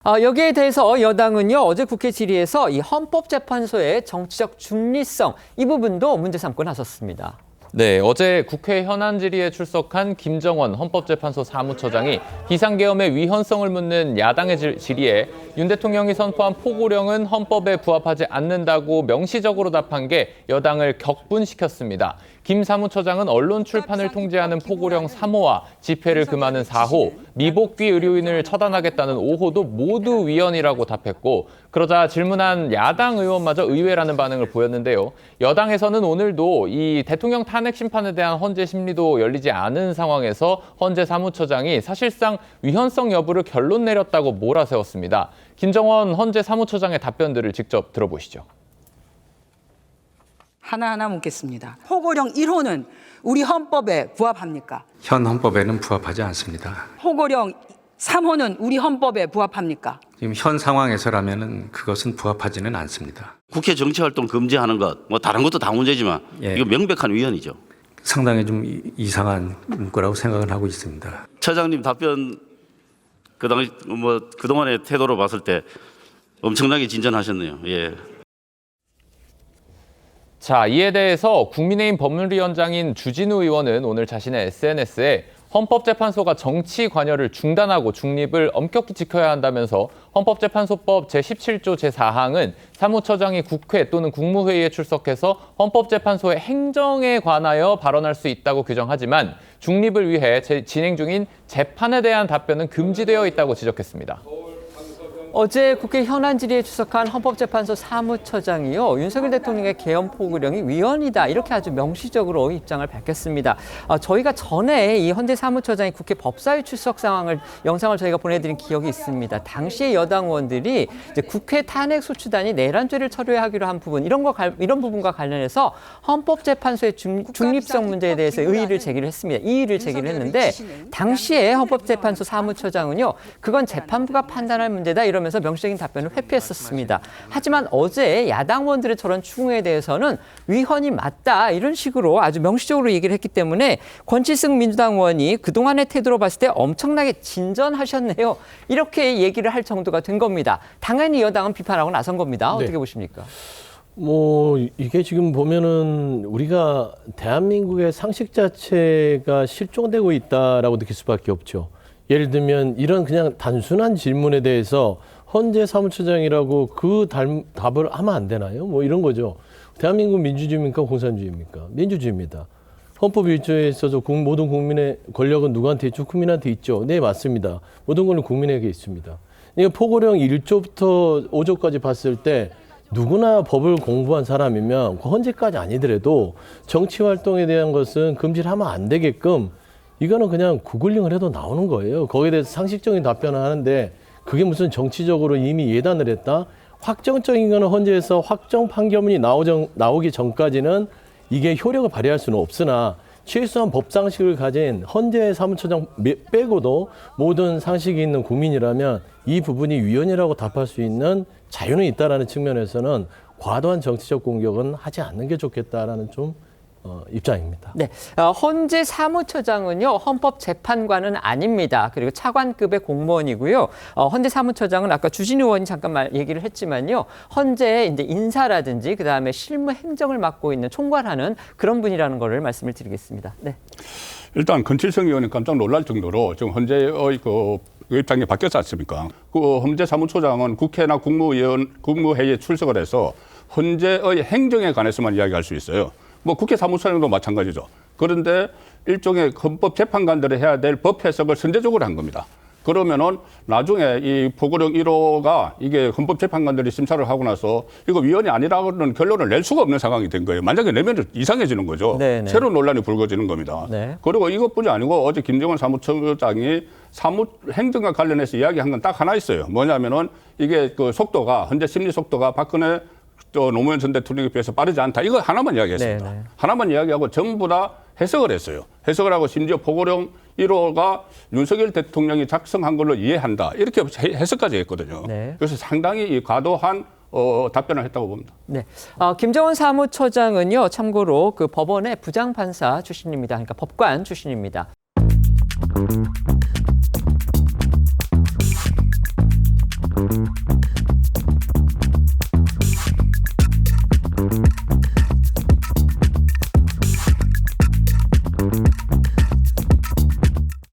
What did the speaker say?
여기에 대해서 여당은요, 어제 국회 질의에서 이 헌법재판소의 정치적 중립성 이 부분도 문제 삼고 나섰습니다. 네, 어제 국회 현안 질의에 출석한 김정원 헌법재판소 사무처장이 비상계엄의 위헌성을 묻는 야당의 질의에 윤 대통령이 선포한 포고령은 헌법에 부합하지 않는다고 명시적으로 답한 게 여당을 격분시켰습니다. 김 사무처장은 언론 출판을 통제하는 포고령 3호와 집회를 금하는 4호, 미복귀 의료인을 처단하겠다는 5호도 모두 위헌이라고 답했고, 그러자 질문한 야당 의원마저 의외라는 반응을 보였는데요. 여당에서는 오늘도 이 대통령 탄핵 심판에 대한 헌재 심리도 열리지 않은 상황에서 헌재 사무처장이 사실상 위헌성 여부를 결론 내렸다고 몰아세웠습니다. 김정원 헌재 사무처장의 답변들을 직접 들어보시죠. 하나하나 묻겠습니다. 포고령 1호는 우리 헌법에 부합합니까? 현 헌법에는 부합하지 않습니다. 포고령 3호는 우리 헌법에 부합합니까? 지금 현 상황에서라면은 그것은 부합하지는 않습니다. 국회 정치활동 금지하는 것, 뭐 다른 것도 다 문제지만 예. 이거 명백한 위헌이죠. 상당히 좀 이상한 거라고 생각을 하고 있습니다. 처장님 답변 그동안의 태도로 봤을 때 엄청나게 진전하셨네요. 예. 자, 이에 대해서 국민의힘 법률위원장인 주진우 의원은 오늘 자신의 SNS에 헌법재판소가 정치 관여를 중단하고 중립을 엄격히 지켜야 한다면서 헌법재판소법 제17조 제4항은 사무처장이 국회 또는 국무회의에 출석해서 헌법재판소의 행정에 관하여 발언할 수 있다고 규정하지만 중립을 위해 진행 중인 재판에 대한 답변은 금지되어 있다고 지적했습니다. 어제 국회 현안 질의에 출석한 헌법재판소 사무처장이요, 윤석열 대통령의 계엄 포고령이 위헌이다 이렇게 아주 명시적으로 입장을 밝혔습니다. 저희가 전에 이 헌재 사무처장이 국회 법사위 출석 영상을 저희가 보내드린 기억이 있습니다. 당시에 여당 의원들이 이제 국회 탄핵 소추단이 내란죄를 처리하기로 한 부분 이런 부분과 관련해서 헌법재판소의 중립성 문제에 대해서 이의를 제기를 했습니다. 이의를 제기를 했는데 당시에 헌법재판소 사무처장은요, 그건 재판부가 판단할 문제다 이러면서 명시적인 답변을 회피했었습니다. 하지만 어제 야당 의원들의 저런 추궁에 대해서는 위헌이 맞다 이런 식으로 아주 명시적으로 얘기를 했기 때문에 권칠승 민주당 의원이 그동안의 태도로 봤을 때 엄청나게 진전하셨네요. 이렇게 얘기를 할 정도가 된 겁니다. 당연히 여당은 비판하고 나선 겁니다. 어떻게 보십니까? 이게 지금 보면은 우리가 대한민국의 상식 자체가 실종되고 있다라고 느낄 수밖에 없죠. 예를 들면 이런 그냥 단순한 질문에 대해서 헌재 사무처장이라고 그 답을 하면 안 되나요? 이런 거죠. 대한민국 민주주의입니까? 공산주의입니까? 민주주의입니다. 헌법 1조에 있어서 모든 국민의 권력은 누구한테 있죠? 국민한테 있죠. 네, 맞습니다. 모든 권력은 국민에게 있습니다. 그러니까 포고령 1조부터 5조까지 봤을 때 누구나 법을 공부한 사람이면 헌재까지 아니더라도 정치 활동에 대한 것은 금지를 하면 안 되게끔 이거는 그냥 구글링을 해도 나오는 거예요. 거기에 대해서 상식적인 답변을 하는데 그게 무슨 정치적으로 이미 예단을 했다? 확정적인 거는 헌재에서 확정 판결문이 나오기 전까지는 이게 효력을 발휘할 수는 없으나 최소한 법상식을 가진 헌재 사무처장 빼고도 모든 상식이 있는 국민이라면 이 부분이 위헌이라고 답할 수 있는 자유는 있다라는 측면에서는 과도한 정치적 공격은 하지 않는 게 좋겠다라는 입장입니다. 네, 헌재 사무처장은요, 헌법재판관은 아닙니다. 그리고 차관급의 공무원이고요. 헌재 사무처장은 아까 주진우 의원이 잠깐 얘기를 했지만요, 헌재의 이제 인사라든지 그 다음에 실무 행정을 맡고 있는 총괄하는 그런 분이라는 거를 말씀을 드리겠습니다. 네. 일단 권칠성 의원이 깜짝 놀랄 정도로 지금 헌재의 그 입장이 바뀌었지 않습니까? 그 헌재 사무처장은 국회나 국무회의에 출석을 해서 헌재의 행정에 관해서만 이야기할 수 있어요. 국회 사무처장도 마찬가지죠. 그런데 일종의 헌법 재판관들이 해야 될 법 해석을 선제적으로 한 겁니다. 그러면은 나중에 이 포고령 1호가 이게 헌법 재판관들이 심사를 하고 나서 이거 위헌이 아니라는 결론을 낼 수가 없는 상황이 된 거예요. 만약에 내면 이상해지는 거죠. 네네. 새로운 논란이 불거지는 겁니다. 네. 그리고 이것뿐이 아니고 어제 김정원 사무처장이 행정과 관련해서 이야기한 건 딱 하나 있어요. 뭐냐면은 이게 그 속도가 헌재 심리 속도가 박근혜 노무현 전 대통령에 비해서 빠르지 않다. 이거 하나만 이야기했습니다. 네네. 하나만 이야기하고 전부 다 해석을 했어요. 해석을 하고 심지어 포고령 1호가 윤석열 대통령이 작성한 걸로 이해한다. 이렇게 해석까지 했거든요. 네. 그래서 상당히 과도한 답변을 했다고 봅니다. 네, 김정원 사무처장은요, 참고로 그 법원의 부장판사 출신입니다. 그러니까 법관 출신입니다.